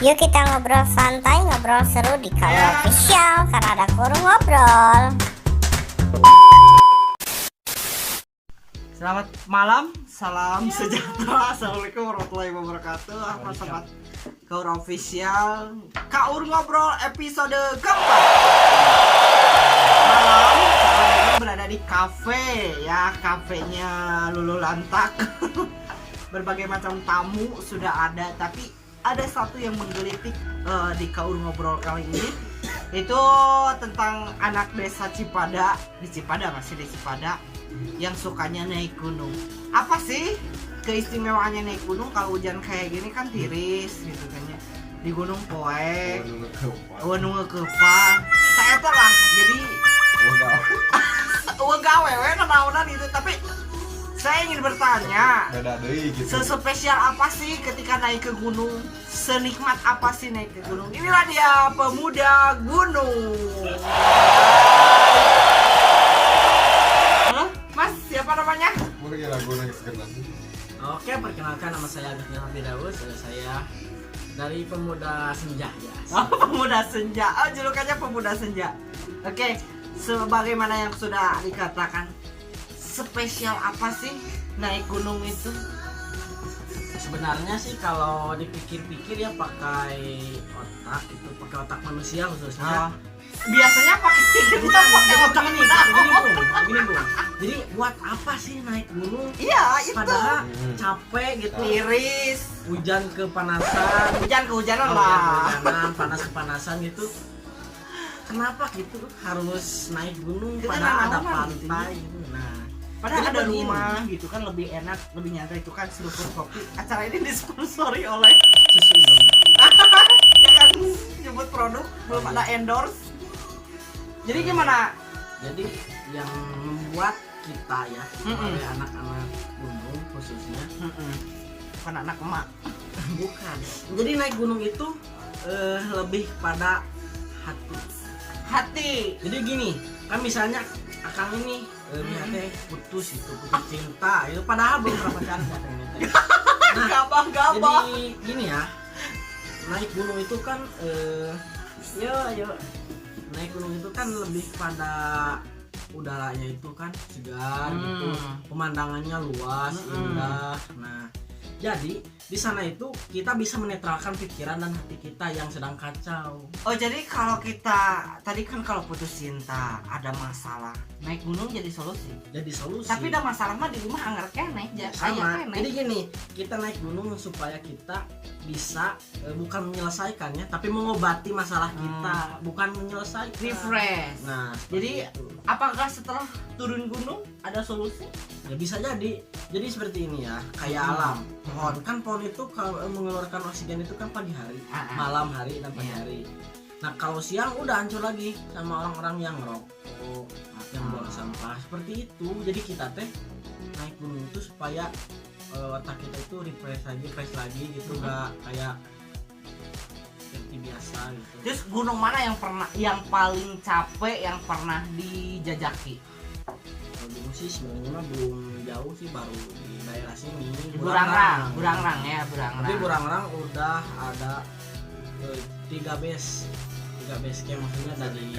Yuk kita ngobrol santai, ngobrol seru di Kalau Official karena ada kurung ngobrol. Selamat malam, salam sejahtera, assalamualaikum warahmatullahi wabarakatuh. Sobat Kaur Official, Kaur Ngobrol episode keempat. Malam, saya berada di kafe ya, kafenya Lulu Lantak. Berbagai macam tamu sudah ada, tapi ada satu yang menggelitik di Kaur Ngobrol kali ini. Itu tentang anak desa Cipada, masih di Cipada, yang sukanya naik gunung. Apa sih keistimewaannya naik gunung? Kalau hujan kayak gini kan tiris gitu kan ya. Di gunung poek, gunung kepa. Saya lah jadi gawe kenaunan itu. Tapi saya ingin bertanya, sespesial apa sih ketika naik ke gunung? Senikmat apa sih naik ke gunung? Inilah dia pemuda gunung. Mas, siapa namanya? Oke, perkenalkan nama saya Agus Firdaus. Saya dari Pemuda Senja ya. Oh, Pemuda Senja. Oh, julukannya Pemuda Senja. Oke, sebagaimana yang sudah dikatakan, spesial apa sih naik gunung itu? Sebenarnya sih kalau dipikir-pikir ya pakai otak manusia khususnya. Biasanya pakai kita pakai otak begini Bung. Jadi buat apa sih naik gunung? Iya, itu. Padahal capek gitu. Tiris, Hujan kepanasan, kehujanan lah. panas kepanasan gitu. Kenapa gitu harus naik gunung? Kita Padahal ada nanaman pantai gitu. Nah, Padahal jadi ada begini. rumah gitu kan, lebih enak, lebih nyantai. Itu kan seruput kopi. Acara ini disponsori oleh Susu Indomie. jangan nyebut produk, belum ada endorse. Jadi gimana? Jadi yang membuat kita ya sebagai anak-anak gunung khususnya Bukan anak emak. bukan. Jadi naik gunung itu lebih pada hati. Jadi gini, kan misalnya akang ini lihatnya putus cinta itu padahal belum pernah pacaran katanya. Nah, Gabah-gabah. jadi gini ya, naik gunung itu kan naik gunung itu kan lebih pada udaranya itu kan segar gitu, pemandangannya luas, indah. Nah, jadi di sana itu kita bisa menetralkan pikiran dan hati kita yang sedang kacau. Oh, jadi kalau kita tadi kan kalau putus cinta ada masalah, naik gunung jadi solusi. Jadi solusi. Tapi ada masalah mah di rumah anggar keneh, sama. Jadi gini, kita naik gunung supaya kita bisa bukan menyelesaikannya, tapi mengobati masalah kita, bukan menyelesaikan. Refresh. Nah, Jadi itu. apakah setelah turun gunung ada solusi? Ya bisa jadi. Jadi seperti ini ya, kayak alam. Pohon itu kalau mengeluarkan oksigen itu kan pagi hari, malam hari dan pagi hari. Nah, kalau siang udah hancur lagi sama orang-orang yang ngerokok, yang buang sampah seperti itu. Jadi kita teh naik gunung itu supaya otak kita itu fresh lagi gitu, nggak kayak seperti biasa gitu. Terus gunung mana yang paling capek yang pernah dijajaki? Kalau dulu sih sebenarnya mah belum jauh sih, baru di daerah sini. Burangrang ya. Tapi Burangrang udah ada 3 base camp, maksudnya dari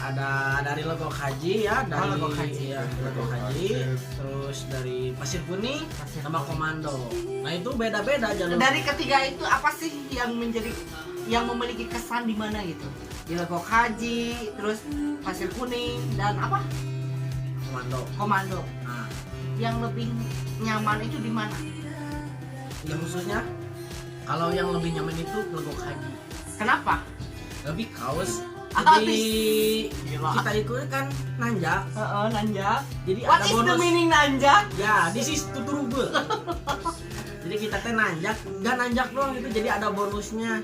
ada dari Legok Haji ya, dari Legok Haji. Legok Haji, terus dari Pasir Kuning sama Komando. Nah, itu beda-beda jalur. Dari ketiga itu apa sih yang memiliki kesan di mana gitu? Di Legok Haji, terus Pasir Kuning dan apa? Komando. Nah, Yang lebih nyaman itu di mana? yang khususnya kalau yang lebih nyaman itu Legok Haji. Kenapa? Lebih kaos. Habis. Jadi kita itu kan nanjak. Nanjak. Jadi What ada is bonus. the meaning nanjak? Ya, this is tuturubel. Jadi kita teh nanjak, enggak nanjak doang gitu. Jadi ada bonusnya.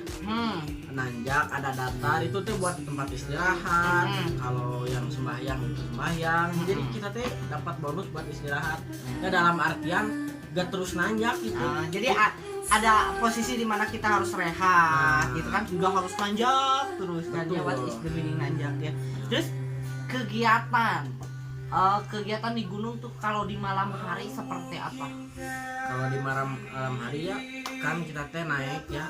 Nanjak, ada datar, itu teh buat tempat istirahat. Kalau yang sembahyang itu sembahyang. Jadi kita teh dapat bonus buat istirahat. Ya dalam artian gak terus nanjak gitu. Jadi ada posisi di mana kita harus rehat, gitu kan? Juga harus nanjak terus kan? Ya, what is the meaning nanjak ya? Terus kegiatan kegiatan di gunung tuh kalau di malam hari seperti apa? Kalau di malam hari ya misalkan kita teh naik ya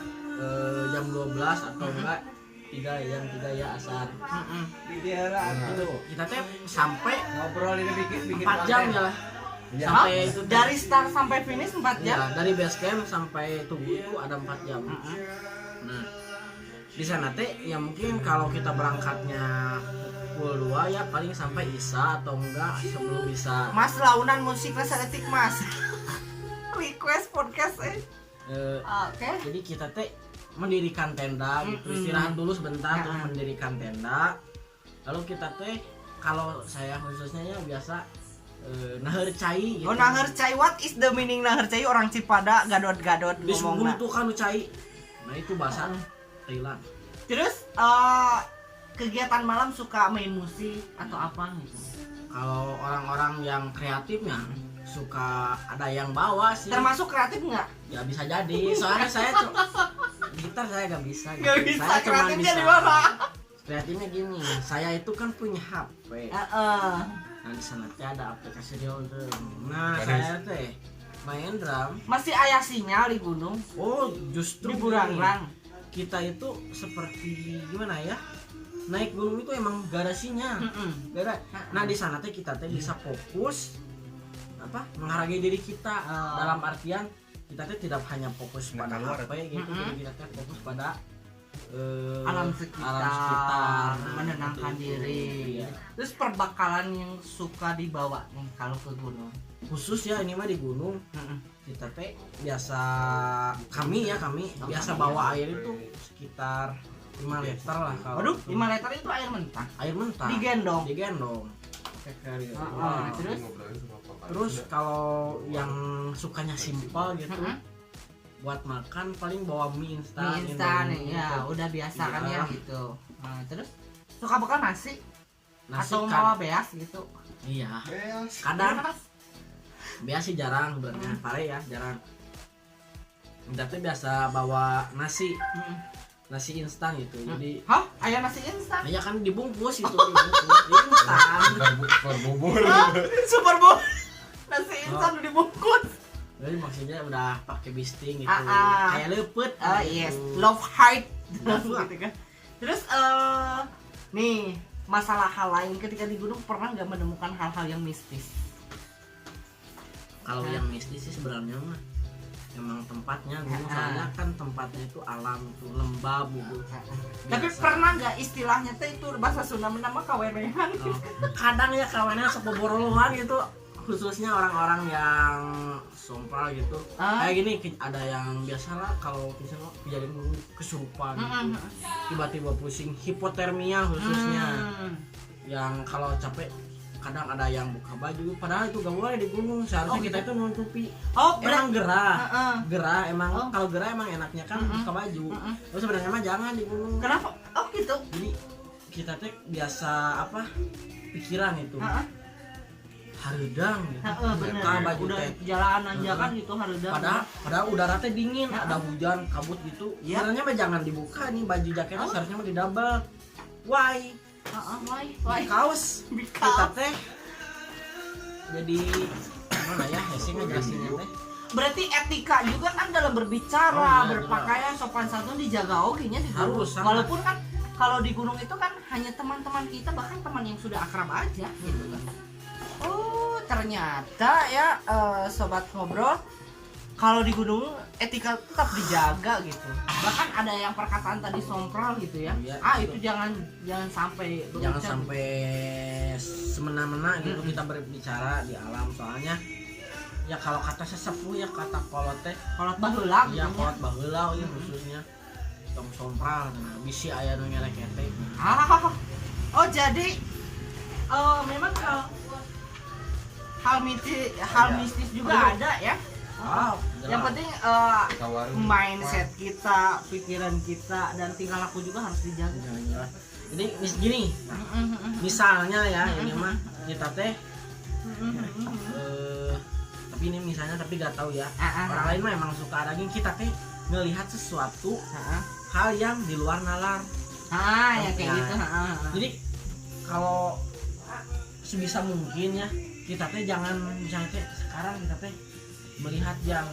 jam 12 atau enggak 3 ya asar. Itu kita teh sampai ngobrol ini bikin 4 jam ya lah. Sampai itu dari start sampai finish 4 jam. ya, dari base camp sampai Tugu itu ada 4 jam. Nah, di sana teh ya mungkin kalau kita berangkatnya pukul 2 ya paling sampai Isya atau enggak sebelum Isya. Mas launan musik etik Mas. Request podcast Oke. Jadi kita teh mendirikan tenda gitu, istirahat dulu sebentar terus mendirikan tenda. Lalu kita teh kalau saya khususnya ya biasa nahar cai gitu. Oh, nahar cai, what is the meaning nahar cai? Orang Cipada gadot-gadot Di ngomongna. Sugul tuh kan cai. Nah, itu bahasa Thailand. Terus kegiatan malam suka main musik atau apa gitu? Kalau orang-orang yang kreatifnya suka ada yang bawa sih. Termasuk kreatif nggak? Ya bisa jadi. Soalnya saya gitar saya nggak bisa. Gitu. Nggak bisa, Saya cuma kreatifnya bisa. di mana? Kreatifnya gini, saya itu kan punya HP. Nah, di sana teh ada aplikasi Reolder. Nah, saya teh main drum. Masih ayah sinyal di gunung? Oh, justru Di gini. Burangrang. Kita itu seperti gimana ya? Naik gunung itu emang garasinya. Nah, di sana teh kita teh bisa fokus menghargai diri kita. Dalam artian kita teh tidak hanya fokus pada HP gitu, jadi kita teh fokus pada alam sekitar, Nah, menenangkan seperti itu. diri. Iya. Terus perbakalan yang suka dibawa nih kalau ke gunung? Khusus ya ini mah di gunung. Kita teh biasa kami biasa bawa air itu sekitar 5 liter lah kalau. Waduh, 5 liter itu air mentah. Air mentah. Digendong. Terus kalau yang sukanya simpel gitu, buat makan paling bawa mie instan. Mie instan Indomie ya, gitu. udah biasa kan Iya. ya gitu. Nah, terus suka bekal nasi? Nasi Atau kan. bawa beas gitu? Iya. Kadang beas sih jarang sebenarnya, pare ya jarang. Tapi biasa bawa nasi instan gitu. Jadi Hah? Ayah nasi instan? ya kan dibungkus itu instan. Bubur. Super Bowl. Nasi instan udah dibungkus. Jadi maksudnya udah pakai bisting gitu. Ah. Kayak lepet. Yes, gitu. love heart. Love Gitu kan. Terus nih masalah hal lain ketika di gunung pernah nggak menemukan hal-hal yang mistis? Kalau yang mistis sih sebenarnya mah emang tempatnya gunung, soalnya kan tempatnya itu alam tuh lembab gitu. Tapi Biasa. pernah nggak istilahnya teh itu bahasa Sunda nama kawenehan? Oh, kadang ya kawannya sepoborolohan gitu, khususnya orang-orang yang sompral gitu. Kayak gini ada yang biasalah kalau misalnya kejadian kesurupan gitu. Tiba-tiba pusing, hipotermia khususnya. Yang kalau capek kadang ada yang buka baju, padahal itu gak boleh di gunung, seharusnya kita itu nutupi. Emang gerah emang kalau gerah emang enaknya kan buka baju. Terus sebenarnya mah jangan di gunung. Kenapa? Oh gitu. Jadi kita teh biasa pikiran itu hareudang gitu. Buka baju Udah teh. jalan nanjakan gitu hareudang. Padahal udara teh dingin, ada hujan, kabut gitu. Sebenarnya mah jangan dibuka nih baju jaketnya, seharusnya mah di double. Why? Why? Kaos kita teh jadi gimana ya hesingnya jelasinnya teh. Berarti etika juga kan dalam berbicara, Oh, iya, berpakaian, sopan santun dijaga oke-nya di gunung. Harus, sangat. Walaupun kan kalau di gunung itu kan hanya teman-teman kita, bahkan teman yang sudah akrab aja gitu kan. Oh, ternyata ya sobat ngobrol, kalau di gunung etika tetap dijaga gitu. Bahkan ada yang perkataan tadi sompral gitu ya. Iya, Itu jangan sampai Jangan berucap. sampai semena-mena gitu kita berbicara di alam, soalnya ya kalau kata sesepuh ya kata kolot teh kolot baheula ya gitu. kolot baheula ya khususnya tong sompral bisi aya nu ngerek-ngerek. Oh jadi memang hal mistis juga ada ya. Yang penting mindset kita, pikiran kita, dan tingkah laku juga harus dijaga. Jadi gini, misalnya ya ini mah kita teh tapi ini misalnya tapi gak tahu ya, orang lain mah emang suka ada gini, kita teh ngelihat sesuatu hal yang di luar nalar. Ya kayak gitu. Jadi kalau sebisa mungkin ya kita teh jangan misalnya teh sekarang kita teh melihat yang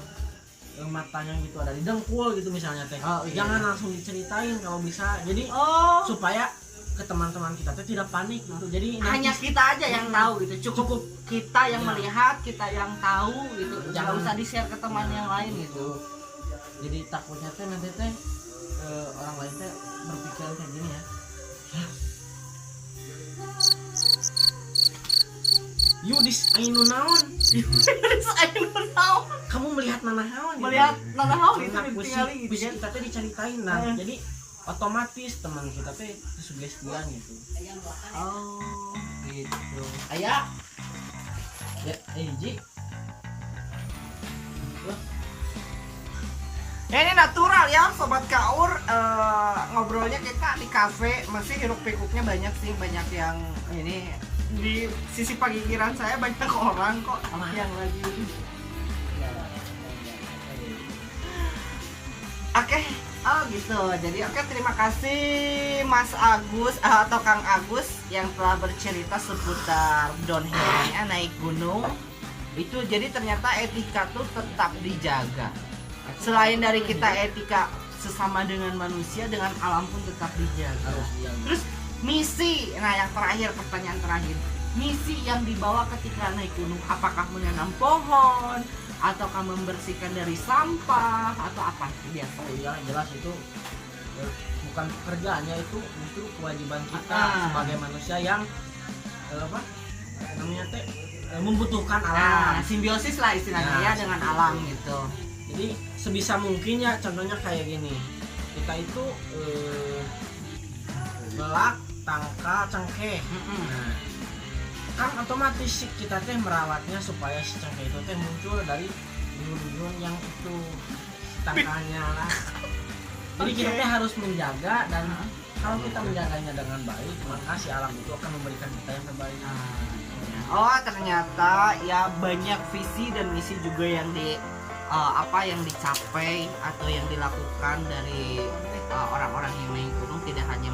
matanya gitu ada di dengkul gitu misalnya teh. Oh, iya. Jangan langsung diceritain kalau bisa. Jadi Oh, supaya ke teman-teman kita teh tidak panik gitu. Jadi hanya nanti kita aja yang tahu gitu. Cukup kita yang Ya. melihat, kita yang tahu gitu. Jangan Jangan- usah di-share ke teman yang lain gitu. jadi takutnya teh nanti teh orang lain teh berpikiran kayak gini ya. Yudis ainu naon? Terus ayo tahu Kamu melihat nanahawan? melihat nanahaw itu Nah, ditinggali gitu puisi kan. kita teh diceritain nah. Eh. Jadi otomatis teman kita teh kesugestian gitu. Oh, gitu. Ayah. Ya, Ji. Ya ini natural ya sobat kaur, ngobrolnya kita di kafe masih hiruk pikuknya banyak sih, banyak yang ini di sisi pagikiran saya banyak orang kok yang lagi oke. Oh gitu, jadi oke, terima kasih Mas Agus atau Kang Agus yang telah bercerita seputar downhillnya naik gunung itu. Jadi ternyata etika tuh tetap dijaga. Selain dari kita etika sesama dengan manusia, dengan alam pun tetap dijaga. Harus diam. Terus misi, nah yang terakhir, pertanyaan terakhir, misi yang dibawa ketika naik gunung, apakah menanam pohon, ataukah membersihkan dari sampah, atau apa biasa? Oh iya, jelas itu bukan pekerjaannya, itu justru kewajiban kita sebagai manusia yang apa namanya teh membutuhkan Nah, alam. simbiosis lah istilahnya Nah, ya dengan alam gitu. Jadi sebisa mungkin ya, contohnya kayak gini, kita itu belak, tangkal, cengkeh. Nah, kan otomatis sih kita teh merawatnya supaya si cengkeh itu teh muncul dari bibir-bibir yang itu tangkalnya lah. Jadi kita teh harus menjaga, dan kalau kita menjaganya dengan baik, maka si alam itu akan memberikan kita yang terbaik. Oh, ternyata ya banyak visi dan misi juga yang yang dicapai atau yang dilakukan dari orang-orang yang naik gunung. Tidak hanya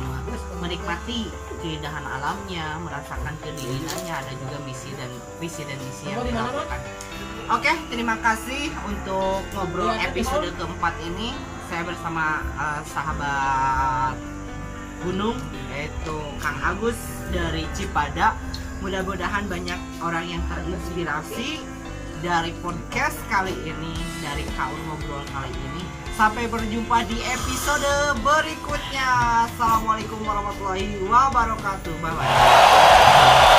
menikmati keindahan alamnya, merasakan kedinginannya, ada juga visi dan misi yang dilakukan. Oke, terima kasih untuk ngobrol episode keempat ini. Saya bersama sahabat gunung, yaitu Kang Agus dari Cipada. Mudah-mudahan banyak orang yang terinspirasi dari podcast kali ini, dari Kaur Ngobrol kali ini. Sampai berjumpa di episode berikutnya. Assalamualaikum warahmatullahi wabarakatuh. Bye bye.